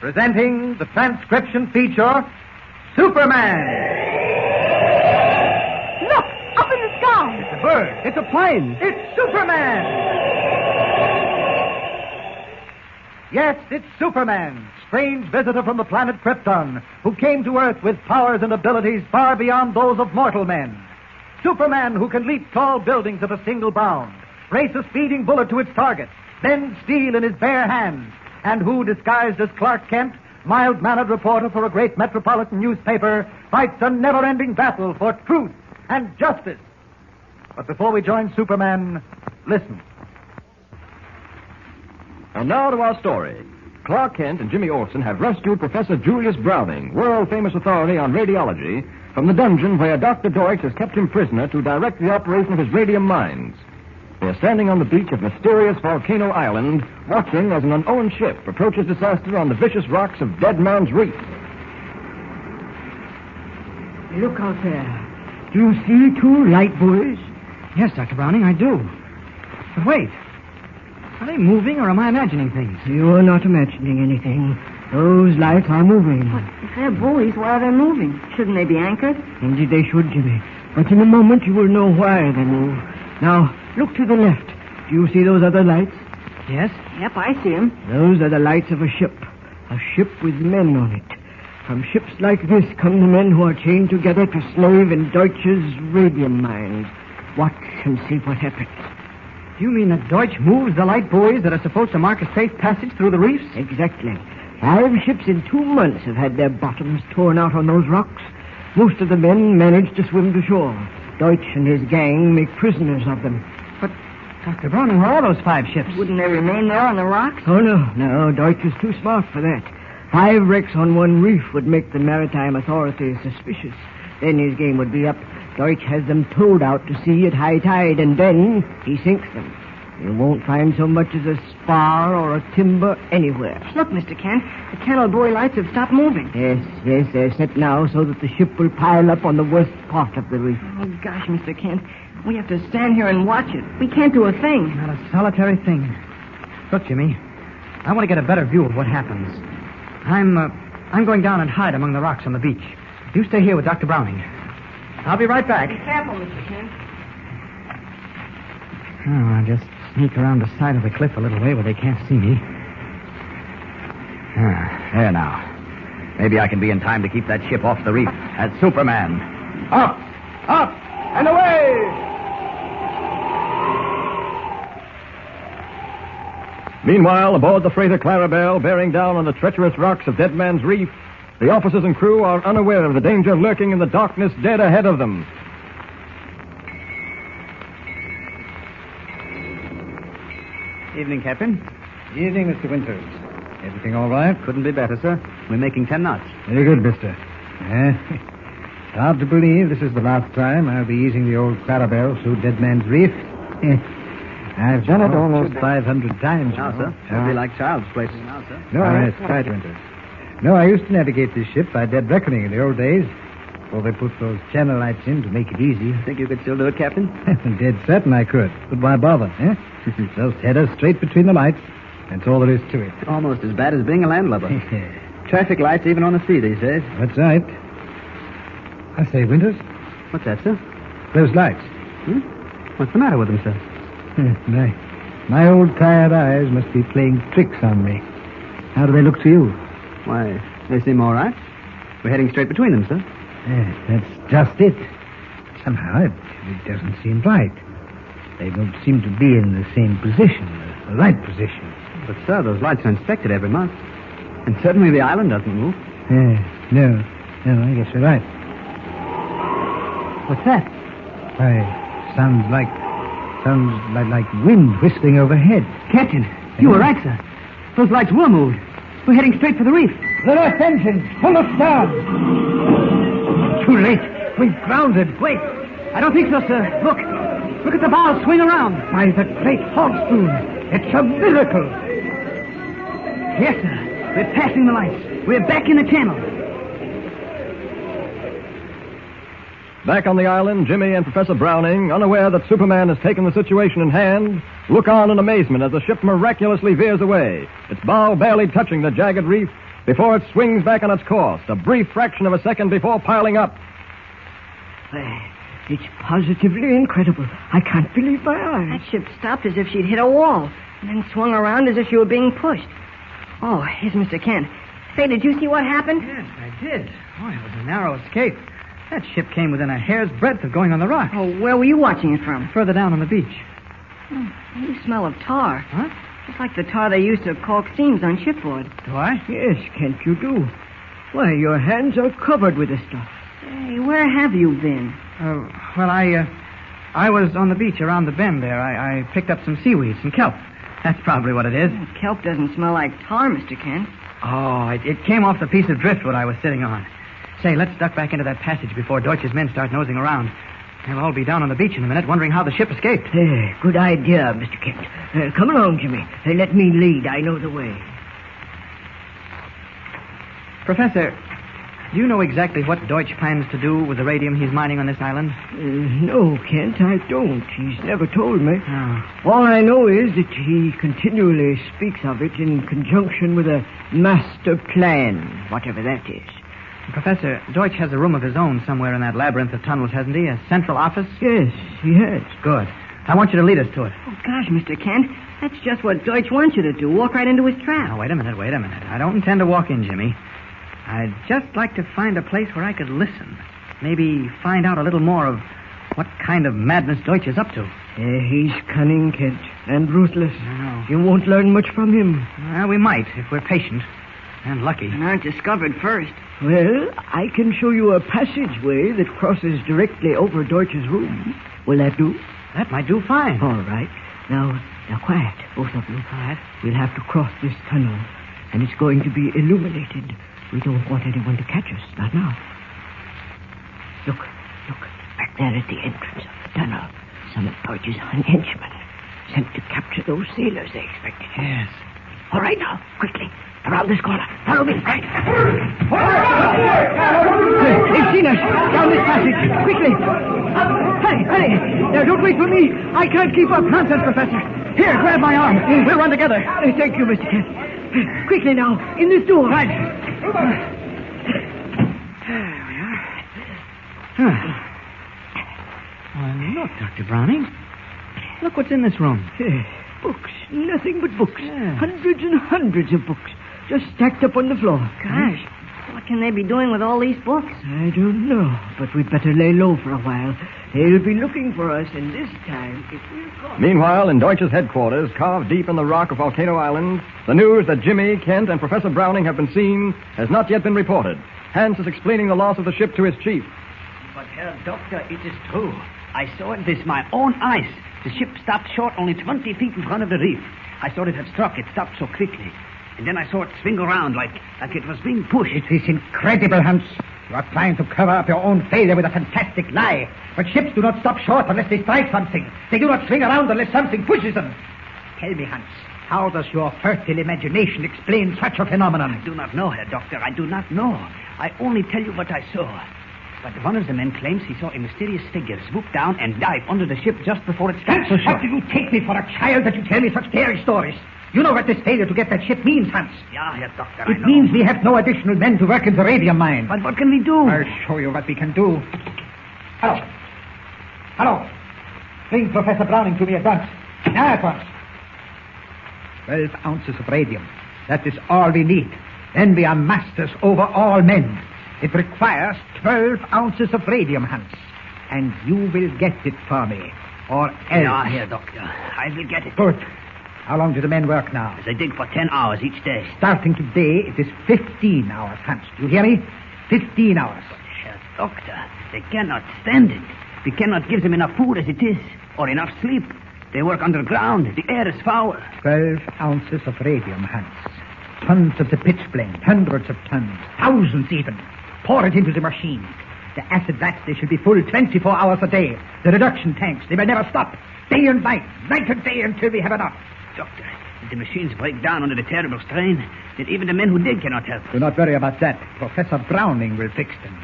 presenting the transcription feature, Superman. Look, up in the sky. It's a bird. It's a plane. It's Superman. Yes, it's Superman, strange visitor from the planet Krypton, who came to Earth with powers and abilities far beyond those of mortal men. Superman who can leap tall buildings at a single bound, race a speeding bullet to its target, bend steel in his bare hands, and who, disguised as Clark Kent, mild-mannered reporter for a great metropolitan newspaper, fights a never-ending battle for truth and justice. But before we join Superman, listen. And now to our story. Clark Kent and Jimmy Olsen have rescued Professor Julius Browning, world-famous authority on radiology, from the dungeon where Dr. Deutch has kept him prisoner to direct the operation of his radium mines. They are standing on the beach of mysterious Volcano Island, watching as an unowned ship approaches disaster on the vicious rocks of Dead Man's Reef. Look out there. Do you see two light buoys? Yes, Dr. Browning, I do. But wait. Are they moving, or am I imagining things? You are not imagining anything. Those lights are moving. But if they're buoys, why are they moving? Shouldn't they be anchored? Indeed they should, Jimmy. But in a moment you will know why they move. Now, look to the left. Do you see those other lights? Yes. Yep, I see them. Those are the lights of a ship. A ship with men on it. From ships like this come the men who are chained together to slave in Deutsch's radium mines. Watch and see what happens. Do you mean that Deutch moves the light buoys that are supposed to mark a safe passage through the reefs? Exactly. 5 ships in 2 months have had their bottoms torn out on those rocks. Most of the men managed to swim to shore. Deutch and his gang make prisoners of them. But, Dr. Browning, where are those 5 ships? Wouldn't they remain there on the rocks? Oh, no. Deutch is too smart for that. 5 wrecks on one reef would make the maritime authorities suspicious. Then his game would be up. Deutch has them towed out to sea at high tide, and then he sinks them. You won't find so much as a spar or a timber anywhere. Look, Mr. Kent, the canal buoy lights have stopped moving. Yes, they're set now so that the ship will pile up on the worst part of the reef. Oh, gosh, Mr. Kent, we have to stand here and watch it. We can't do a thing. Not a solitary thing. Look, Jimmy, I want to get a better view of what happens. I'm going down and hide among the rocks on the beach. You stay here with Dr. Browning. I'll be right back. Be careful, Mr. Kent. Oh, I'll just sneak around the side of the cliff a little way where they can't see me. There now. Maybe I can be in time to keep that ship off the reef as Superman. Up, and away! Meanwhile, aboard the freighter Clarabelle, bearing down on the treacherous rocks of Dead Man's Reef, the officers and crew are unaware of the danger lurking in the darkness dead ahead of them. Evening, Captain. Evening, Mr. Winters. Everything all right? Couldn't be better, sir. We're making 10 knots. Very good, mister. It's hard to believe this is the last time I'll be using the old Clarabelle through Dead Man's Reef. I've done it almost 500 times. Now, sir. It'll be like child's play. Now, sir. No, that's right, Winters. No, I used to navigate this ship by dead reckoning in the old days. Before they put those channel lights in to make it easy. Think you could still do it, Captain? Dead certain I could. But why bother, eh? Just head us straight between the lights. That's all there is to it. Almost as bad as being a landlubber. Traffic lights even on the sea these days. That's right. I say, Winters. What's that, sir? Those lights. What's the matter with them, sir? My old tired eyes must be playing tricks on me. How do they look to you? Why, they seem all right. We're heading straight between them, sir. Yes, that's just it. Somehow it doesn't seem right. They don't seem to be in the same position, the right position. But, sir, those lights are inspected every month. And certainly the island doesn't move. No, I guess you're right. What's that? Why, sounds like wind whistling overhead. Captain, you were right, sir. Those lights will move. We're heading straight for the reef. The left engine! Pull us down! Too late. We've grounded. Wait. I don't think so, sir. Look at the bow swing around. By the great horse spoon. It's a miracle. Yes, sir. We're passing the lights. We're back in the channel. Back on the island, Jimmy and Professor Browning, unaware that Superman has taken the situation in hand, look on in amazement as the ship miraculously veers away, its bow barely touching the jagged reef, before it swings back on its course, a brief fraction of a second before piling up. It's positively incredible. I can't believe my eyes. That ship stopped as if she'd hit a wall, and then swung around as if she were being pushed. Oh, here's Mr. Kent. Say, did you see what happened? Yes, I did. Boy, it was a narrow escape. That ship came within a hair's breadth of going on the rock. Oh, where were you watching it from? Further down on the beach. Oh, you smell of tar. Huh? Just like the tar they use to caulk seams on shipboard. Do I? Yes, Kent, you do. Why, your hands are covered with the stuff. Hey, where have you been? Well, I was on the beach around the bend there. I picked up some seaweed, some kelp. That's probably what it is. Kelp doesn't smell like tar, Mr. Kent. Oh, it came off the piece of driftwood I was sitting on. Say, let's duck back into that passage before Deutch's men start nosing around. They'll all be down on the beach in a minute, wondering how the ship escaped. Good idea, Mr. Kent. Come along, Jimmy. Let me lead. I know the way. Professor, do you know exactly what Deutch plans to do with the radium he's mining on this island? No, Kent, I don't. He's never told me. Oh. All I know is that he continually speaks of it in conjunction with a master plan, whatever that is. Professor, Deutch has a room of his own somewhere in that labyrinth of tunnels, hasn't he? A central office? Yes, he has. Good. I want you to lead us to it. Oh, gosh, Mr. Kent. That's just what Deutch wants you to do. Walk right into his trap. Now, wait a minute. I don't intend to walk in, Jimmy. I'd just like to find a place where I could listen. Maybe find out a little more of what kind of madness Deutch is up to. He's cunning, Kent, and ruthless. I know. You won't learn much from him. Well, we might, if we're patient. And lucky. And aren't discovered first. Well, I can show you a passageway that crosses directly over Deutsch's room. Will that do? That might do fine. All right. Now, quiet, both of you. All right. We'll have to cross this tunnel, and it's going to be illuminated. We don't want anyone to catch us, not now. Look, back there at the entrance of the tunnel. Some of Deutsch's henchmen sent to capture those sailors they expected. Yes. All right, now, quickly. Around this corner. Follow me. Right. They've seen us. Down this passage. Quickly. Hurry. Now, don't wait for me. I can't keep up. Nonsense, Professor. Here, grab my arm. We'll run together. Thank you, Mr. Kent. Quickly now. In this door. Right. There we are. Well, look, Dr. Browning. Look what's in this room. Books. Nothing but books. Yeah. Hundreds and hundreds of books. Just stacked up on the floor. Gosh, what can they be doing with all these books? I don't know, but we'd better lay low for a while. They'll be looking for us, and this time, if we're caught... Meanwhile, in Deutsch's headquarters, carved deep in the rock of Volcano Island, the news that Jimmy, Kent, and Professor Browning have been seen has not yet been reported. Hans is explaining the loss of the ship to his chief. But, Herr Doctor, it is true. I saw it with my own eyes. The ship stopped short only 20 feet in front of the reef. I thought it had struck. It stopped so quickly. And then I saw it swing around like it was being pushed. It is incredible, Hans. You are trying to cover up your own failure with a fantastic lie. But ships do not stop short unless they strike something. They do not swing around unless something pushes them. Tell me, Hans, how does your fertile imagination explain such a phenomenon? I do not know, Herr Doctor. I do not know. I only tell you what I saw. But one of the men claims he saw a mysterious figure swoop down and dive under the ship just before it struck. Hans, what do you take me for a child that you tell me such fairy stories? You know what this failure to get that ship means, Hans. Yeah, Herr Doctor, I It know. means we have no additional men to work in the radium mine. But what can we do? I'll show you what we can do. Hello. Bring Professor Browning to me at once. Now at once. 12 ounces of radium. That is all we need. Then we are masters over all men. It requires 12 ounces of radium, Hans. And you will get it for me. Or else. Yeah, Herr Doctor. I will get it. Good. How long do the men work now? They dig for 10 hours each day. Starting today, it is 15 hours, Hans. Do you hear me? 15 hours. Herr Doctor, they cannot stand it. We cannot give them enough food as it is, or enough sleep. They work underground. The air is foul. 12 ounces of radium, Hans. Tons of the pitch blende, hundreds of tons, thousands even. Pour it into the machine. The acid vats, they should be full 24 hours a day. The reduction tanks, they will never stop. Day and night and day until we have enough. Doctor, if the machines break down under the terrible strain, then even the men who dig cannot help. Do not worry about that. Professor Browning will fix them.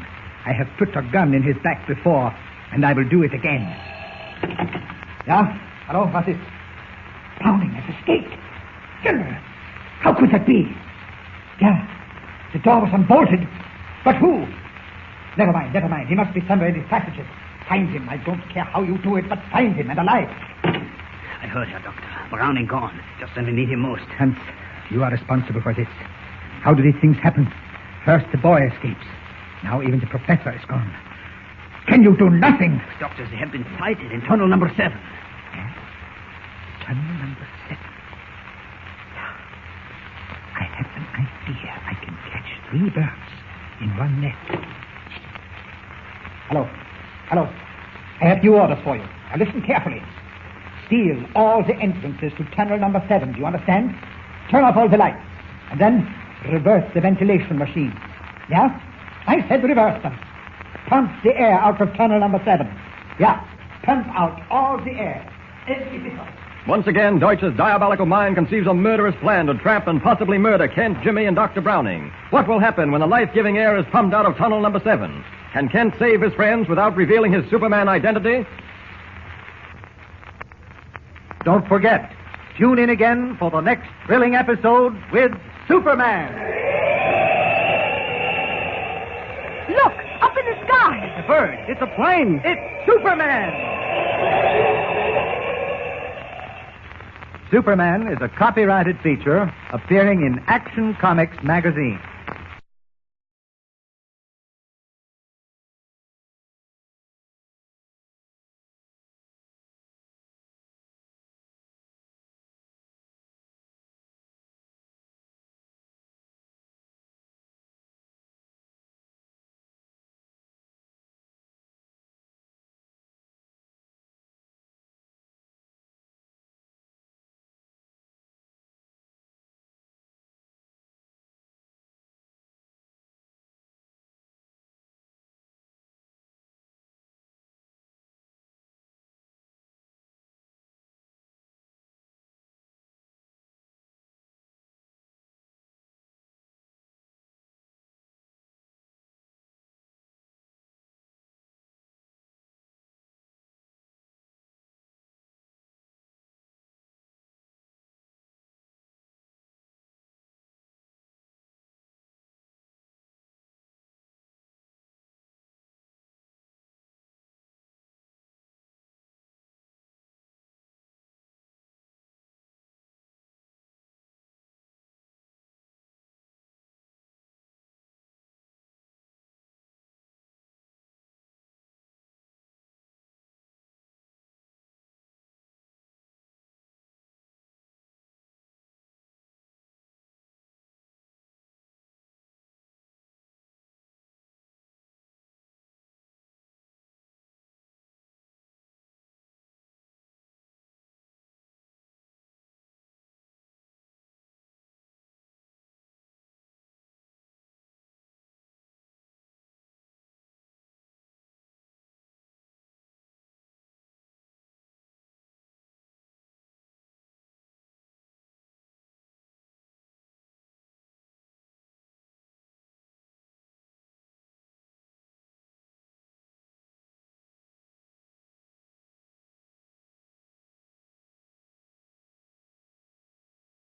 I have put a gun in his back before, and I will do it again. Yeah? Hello, what is... Browning has escaped. How could that be? Yeah. The door was unbolted. But who? Never mind. He must be somewhere in these passages. Find him. I don't care how you do it, but find him and alive. I heard her, Doctor. Browning gone. Just when we need him most. Hans, you are responsible for this. How do these things happen? First, the boy escapes. Now even the professor is gone. Can you do nothing? Doctors, they have been fighting in tunnel number 7. Yes? Tunnel number 7. I have an idea. I can catch 3 birds in one net. Hello. I have 2 orders for you. Now listen carefully. Seal all the entrances to tunnel number 7. Do you understand? Turn off all the lights. And then reverse the ventilation machine. Yeah? I said reverse them. Pump the air out of tunnel number 7. Yeah. Pump out all the air. Every bit of it. Once again, Deutch's diabolical mind conceives a murderous plan to trap and possibly murder Kent, Jimmy, and Dr. Browning. What will happen when the life-giving air is pumped out of tunnel number 7? Can Kent save his friends without revealing his Superman identity? Don't forget, tune in again for the next thrilling episode with Superman. Look, up in the sky. It's a bird. It's a plane. It's Superman. Superman is a copyrighted feature appearing in Action Comics magazine.